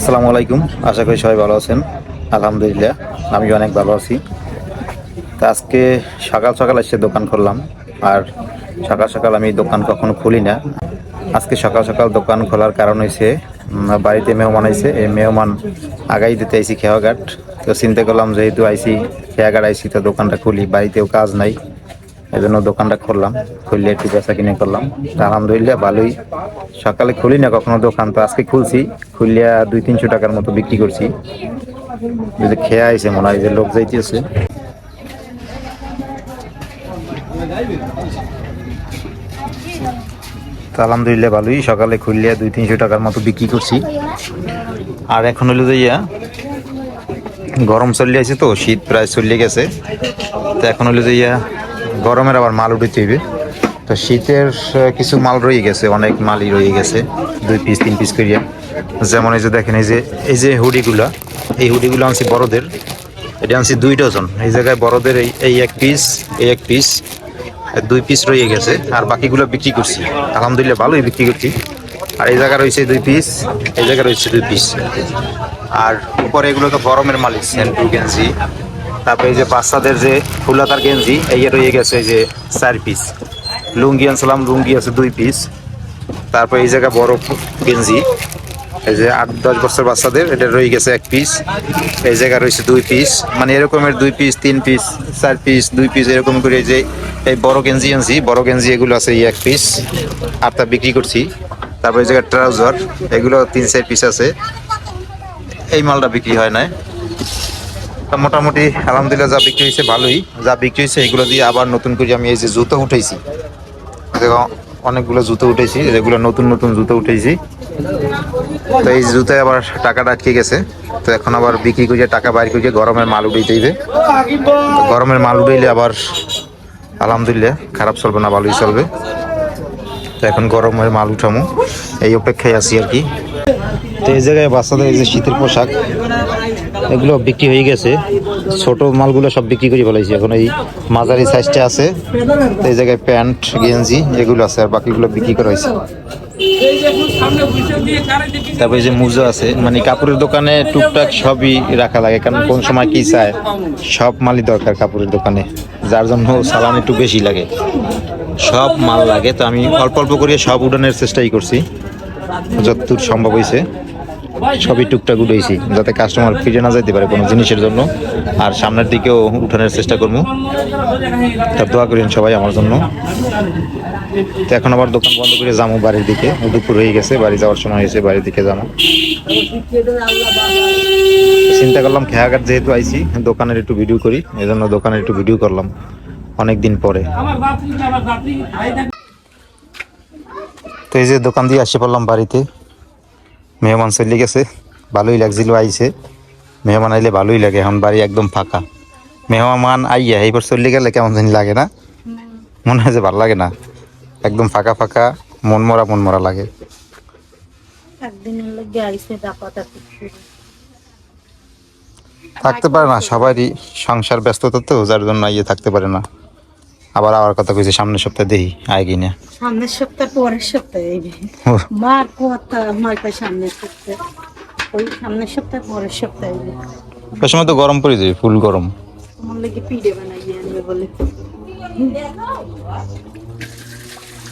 আসসালামু আলাইকুম। আশা করি সবাই ভালো আছেন। আলহামদুলিল্লাহ আমি অনেক ভালো আছি। তো আজকে সকাল সকাল এসে দোকান খুললাম। আর সকাল সকাল আমি দোকান কখনো খুলি না। আজকে সকাল সকাল দোকান খোলার কারণ হয়েছে বাড়িতে মেহমান আইছে। এই মেহমান আগাই দিতে আইছি খেয়াঘাট। তো চিন্তা করলাম যেহেতু আইছি খেয়াঘাট আইছি তো দোকানটা খুলি, বাড়িতেও কাজ নাই, এই জন্য দোকানটা খুললাম। খুললে একটু বেচা কিনে করলাম। তা আলহামদুলিল্লাহ ভালোই। সকালে খুলি না কখনো দোকান, তো আজকে খুলছি। খুললিয়া 200-300 টাকার মতো বিক্রি করছি। যদি খেয়ে আইছে মনে হয় যে লোক যাইতেছে। তো আলহামদুলিল্লাহ ভালোই, সকালে খুললিয়া 200-300 টাকার মতো বিক্রি করছি। আর এখন হলো যে গরম চলে আছে, তো শীত প্রায় চলে গেছে। তো এখন হলো যে গরমের আবার মাল উঠে চাইবে। তো শীতের কিছু মাল রয়ে গেছে, অনেক মালই রয়ে গেছে 2 পিস 3 পিস করিয়া। যেমন এই যে দেখেন, এই যে হুডিগুলা, এই হুডিগুলো আনছি বড়দের। এটা আনছি 2 ডজন। এই জায়গায় বড়দের এই এক পিস, এই এক পিস, 2 পিস রয়ে গেছে। আর বাকিগুলো বিক্রি করছি, আলহামদুলিল্লাহ ভালোই বিক্রি করছি। আর এই জায়গা রয়েছে 2 পিস, এই জায়গা রয়েছে 2 পিস। আর উপরে এগুলো তো গরমের মালিক, সেন্টু গেঞ্জি। তারপরে এই যে বাচ্চাদের যে ফুলাতার গেঞ্জি, এই রয়ে গেছে এই যে 4 পিস। লুঙ্গি আনছিলাম, লুঙ্গি আছে 2 পিস। তারপর এই জায়গা বড় গেঞ্জি, এই যে 8-10 বছর বাচ্চাদের, এটা রয়ে গেছে 1 পিস। এই জায়গা রয়েছে 2 পিস, মানে এরকমের 2 পিস 3 পিস 4 পিস 2 পিস এরকম করে। এই যে এই বড় গেঞ্জি আনছি, বড় গেঞ্জি এগুলো আছে 1 পিস, আর তা বিক্রি করছি। তারপর এই জায়গায় ট্রাউজার, এগুলো 3-4 পিস আছে। এই মালটা বিক্রি হয় না। মোটামুটি আলহামদুলিল্লাহ যা বিক্রি হয়েছে ভালোই। যা বিক্রি হয়েছে এগুলো দিয়ে আবার নতুন করে আমি এই যে জুতো উঠাইছি, অনেকগুলো জুতো উঠেছি, এগুলো নতুন নতুন জুতো উঠেছি। তো এই জুতায় আবার টাকাটা আটকে গেছে। তো এখন আবার বিক্রি করে টাকা বাইর করে গরমের মাল উঠাইতে হইবে। গরমের মাল উঠাইলে আবার আলহামদুলিল্লাহ খারাপ চলবে না, ভালোই চলবে। তো এখন গরমের মাল উঠামো, এই অপেক্ষায় আছি আর কি। তো এই জায়গায় বাচ্চাদের এই যে শীতের পোশাক, এগুলো বিক্রি হয়ে গেছে। ছোট মালগুলো সব বিক্রি করে ফেলাইছি, এখন এই মাঝারি সাইজটা আছে। তো এই জায়গায় প্যান্ট গেঞ্জি এগুলো আছে, আর বাকিগুলো বিক্রি করা হয়েছে। তারপরে যে মোজা আছে, মানে কাপড়ের দোকানে টুকটাক সবই রাখা লাগে, কারণ কোন সময় কি চায় সব মালই দরকার কাপড়ের দোকানে, যার জন্য চালান একটু বেশি লাগে, সব মাল লাগে। তো আমি অল্প অল্প করে সব উঠানোর চেষ্টাই করছি, যতদূর সম্ভব হয়েছে সবই টুকটাক উঠেছি, যাতে কাস্টমার ফিরে না যেতে পারে কোনো জিনিসের জন্য। আর সামনের দিকেও উঠানোর চেষ্টা করবো। তা দোয়া করেন সবাই আমার জন্য। তো এখন আবার দোকান বন্ধ করে যাবো বাড়ির দিকে, দুপুর হয়ে গেছে, বাড়ি যাওয়ার সময় হয়েছে, বাড়ির দিকে যাবো। চিন্তা করলাম খেয়াঘাট যেহেতু আইছি, দোকানের একটু ভিডিও করি, এই জন্য দোকানের একটু ভিডিও করলাম অনেকদিন পরে। তো এই যে দোকান দিয়ে আসে পড়লাম বাড়িতে। মেহমান চলে গেছে, ভালোই লাগছিল আইছে। মেহমান আইলে ভালোই লাগে, এখন বাড়ি একদম ফাঁকা। মেহমান আইয়া এইবার চলে গেলে কেমন জানি লাগে না, মনে হয় যে ভালো লাগে না, একদম ফাঁকা ফাঁকা, মন মরা লাগে। থাকতে পারে না, সবারই সংসার ব্যস্ততা, তো যার জন্য ইয়ে থাকতে পারে না। আবার আবার কথা কইছে সামনের সপ্তাহে দেখি আয় কিনা। সামনের সপ্তাহ পরের সপ্তাহে মার কথা মার সামনের সপ্তাহে, ওই সামনের সপ্তাহ পরের সপ্তাহে। ওই সময় তো গরম পড়ে যাবে, ফুল গরম। আমার লাগে পিঠে বানাইয়ে আনবে বলে।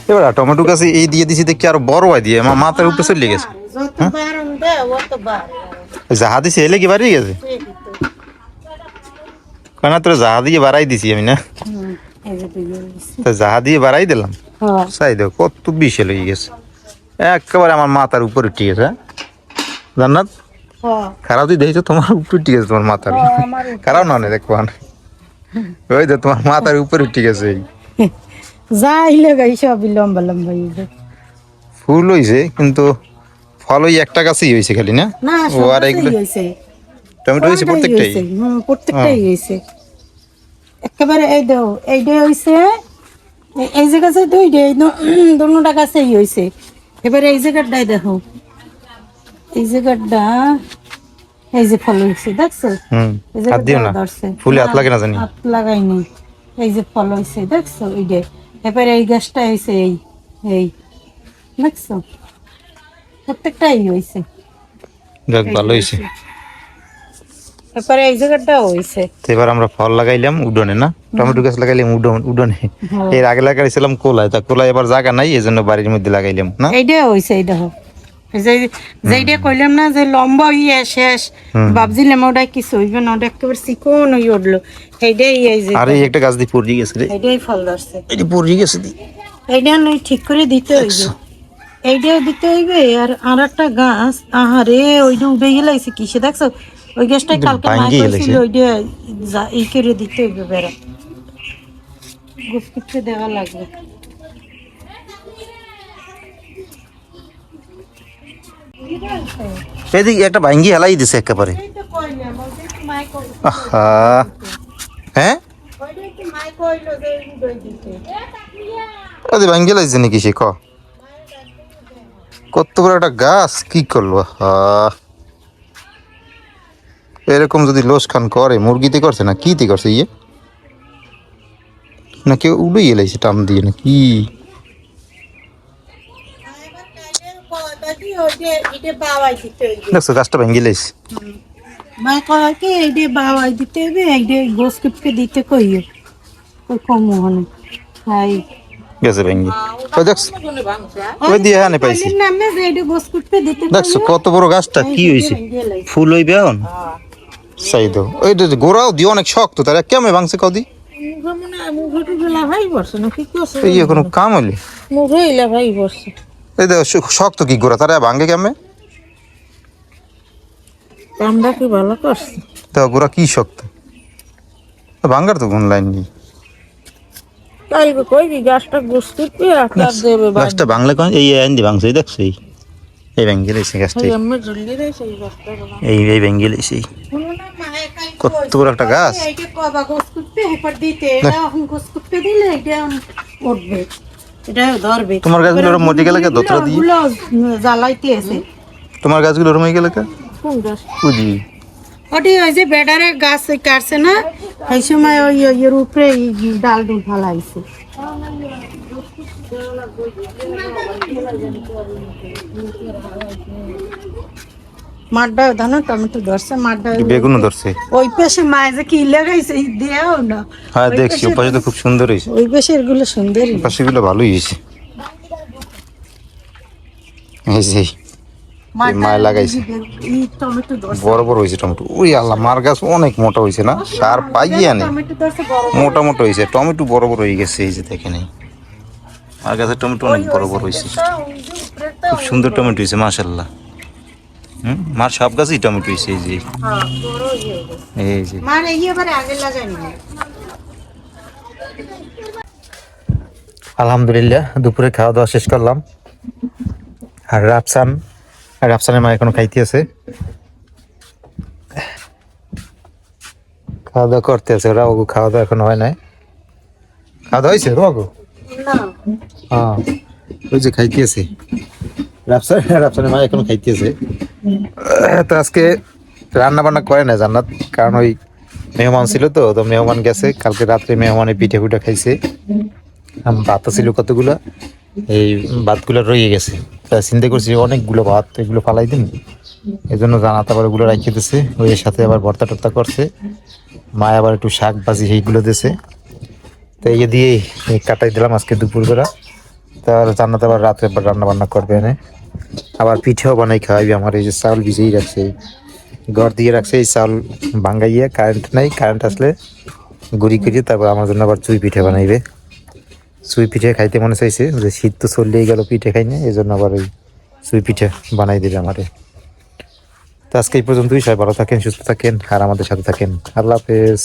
এবার টমেটো গাছে এই দিয়ে দিছি দেখি আরো বড় হয় দিয়ে আমার মাথার উপরে চলে গেছে। জাহা দিছে এলে কি বাড়ি গেছে, কেন তোর জাহা দিয়ে বাড়াই দিছি আমি না, জাহা দিয়ে বাড়াই দিলাম। চাই দেখো কত বিশাল হয়ে গেছে, একেবারে আমার মাথার উপরে উঠে গেছে। জান্নাত খারাপ তুই দেখছো, তোমার উপরে উঠে গেছে, তোমার মাথার খারাপ না দেখবো, ওই তো তোমার মাথার উপরে উঠে গেছে। ফুল হয়েছে কিন্তু ফল ওই একটা গাছেই হয়েছে খালি না। ও আর এগুলো টমেটো হয়েছে প্রত্যেকটাই হয়েছে একেবারে। এই দাও এইটাই হয়েছে, এই যে গাছে দুটা গাছেই হয়েছে। এবারে এই জায়গাটাই দেখো, এই জায়গাটা এই যে ফল হয়েছে দেখছো, হাত দিও না, ফুলে হাত লাগে না জানি, হাত লাগাইনি। এই যে ফল হয়েছে দেখছো, এইটাই। এবারে এই গাছটা হয়েছে, এই দেখছো প্রত্যেকটাই হয়েছে। যাক ভালো হয়েছে। তারপরে এই জায়গাটাও হয়েছে। তো এবার আমরা ফল লাগাইলাম উডনে, না টমেটো গাছ লাগাইলাম উডনে। এর আগে লাগাইছিলাম কোলায়, তা কোলায় এবার জায়গা নাই, এই জন্য বাড়ির মধ্যে লাগাইলাম না। এইটাও হয়েছে, এই দেখো যেইটা কইলাম না যে লম্বা হইয়া শেষ, ভাবছিলাম ওটা কিছু হইবে না, ওটা একেবারে চিকন হয়ে উঠলো। এইটাই এই যে আরে একটা গাছ দিয়ে পড়ে গেছে রে, এইটাই ফল ধরছে। এই পড়ে গেছে দি। এইটা নই ঠিক করে দিতে হইবে, এইটাও দিতে হইবে। আর একটা গাছ, আহারে ওইটা উঠে গেলাইছে কিসে দেখছো, ওই গাছটাই কালকে মা কইছিল ওইটা এই করে দিতে হইবে, বেড়া গোস করতে দেওয়া লাগবে। এদিকে একটা ভাঙ্গি হেলাই দিছে একেবারে। আহা, হ্যাঁ ওদের ভাঙ্গি হেলাইছে নাকি সে? কত বড় একটা গাছ, কি করলো? আহা, এরকম যদি লোস খান করে, মুরগিতে করছে না কিতে করছে ইয়ে, না কেউ উড়ে এলাইছে টান দিয়ে না কি? দেখছো গাছটা ভেঙে লাইছে। মা কয় কি এইটা বাবাই দিতে হবে, এইটা গোস কিপকে দিতে কইও, কই কম হনে হাই গেছে ভেঙে। ওই দেখছো, ওই দিয়ে হানে পাইছি। নামে যে এইটা গোস কিপকে দিতে দেখছো কত বড় গাছটা, কি হইছে? ফুল হইবে এখন চাই দাও। ওই গোড়াও দিয়ে অনেক শক্ত, তারা কেমন ভাঙছে কদি? এই কোনো কাম হইলে এই দেখো শক্ত কি গোড়া, তারা ভাঙে কেমন? আমরা কি ভালো করছি, দেখো গোড়া কি শক্ত, ভাঙ্গার তো কোন লাইন নেই। কালকে কই কি গাছটা গোস কিপকে আকার দেবে, গাছটা ভাঙলে কোন এই আইন দি ভাঙছে, দেখছো এই ভেঙে লাইছে গাছটা, আমরা জলদি রাইছে এই গাছটা। এই ভেঙে লাইছে। কত বড় একটা গাছ, এইটা কবা গোস কিপকে হেপার দিতে, এটা এখন গোস কিপকে দিলে এটা উঠবে, এটা ধরবে। তোমার গাছগুলো মরে গেলে কে দতরা দিয়ে জ্বালাইতে আছে। তোমার গাছগুলো রমে গেলে কে? কোন গাছ? বুঝি ওটি ওই যে বেডারে গাছ কাটছে না, এই সময় ওই এর উপরে ডাল ডুল ফালাইছে। মাঠটা ধান টমেটো ধরছে, মাঠটা বেগুনও ধরছে। ওই পাশে মায়ে যে কি লাগাইছে দেও না। হ্যাঁ দেখছি, ওই পাশে তো খুব সুন্দর হয়েছে, ওই পাশে এগুলো সুন্দরই, ওই পাশে গুলো ভালোই হয়েছে। এই যে মায় লাগাইছে, টমেটো ধরছে বড় বড় হয়েছে টমেটো। ওই আল্লাহ, মার গাছ অনেক মোটা হয়েছে না, সার পাইয়ে আনে টমেটো ধরছে বড় মোটা মোটা হয়েছে, টমেটো বড় বড় হয়ে গেছে। এই যে দেখে নেই, মার গাছের টমেটো অনেক বড় বড় হয়েছে, খুব সুন্দর টমেটো হয়েছে মাশাল্লাহ। মার সব গাছই টমেটো হয়েছে। এই যে এই যে মানে এইবারে আগে লাগাইনি। আলহামদুলিল্লাহ দুপুরে খাওয়া দাওয়া শেষ করলাম। আর রাফসানের মা এখনো খাইতে আছে, খাওয়া দাওয়া করতে আছে ওরা। ওগু খাওয়া দাওয়া এখন হয় নাই, খাওয়া দাওয়া হয়েছে ওগু? হ্যাঁ ওই যে খাইতে আছে রাফসানের মা এখনো খাইতে আছে। তো আজকে রান্না বান্না করে না জান্নাত, কারণ ওই মেহমান ছিল তো মেহমান গেছে। কালকে রাত্রে মেহমানে পিঠে পুঠে খাইছে, ভাত ছিল কতগুলো, এই ভাতগুলো রয়ে গেছে। তা চিন্তা করছি অনেকগুলো ভাত, এগুলো ফালাই দিন, এই জন্য জানাত আবার ওগুলো রাখিয়ে দিছে। ওই সাথে আবার ভর্তা টর্তা করছে, মা আবার একটু শাক ভাজি এইগুলো দিছে। তো এই দিয়ে কাটাই দিলাম আজকে দুপুরবেলা। তার জান্নাত আবার রাত্রে রান্না বান্না করবে এনে, আবার পিঠেও বানাই খাওয়াইবে। আমার এই যে চাউল ভিজেই রাখছে, ঘর দিয়ে রাখছে, এই চাউল ভাঙ্গাইয়ে, কারেন্ট নাই, কারেন্ট আসলে গুড়ি করিয়ে তারপর আমার জন্য আবার চুই পিঠে বানাইবে। চুই পিঠে খাইতে মনে চাইছে, যে শীত তো চললেই গেল, পিঠে খাই না, এই জন্য আবার ওই চুই পিঠে বানাই দেবে আমারে। তো আজকে এই পর্যন্তই, সবাই ভালো থাকেন, সুস্থ থাকেন, আর আমাদের সাথে থাকেন। আল্লাহ হাফেজ।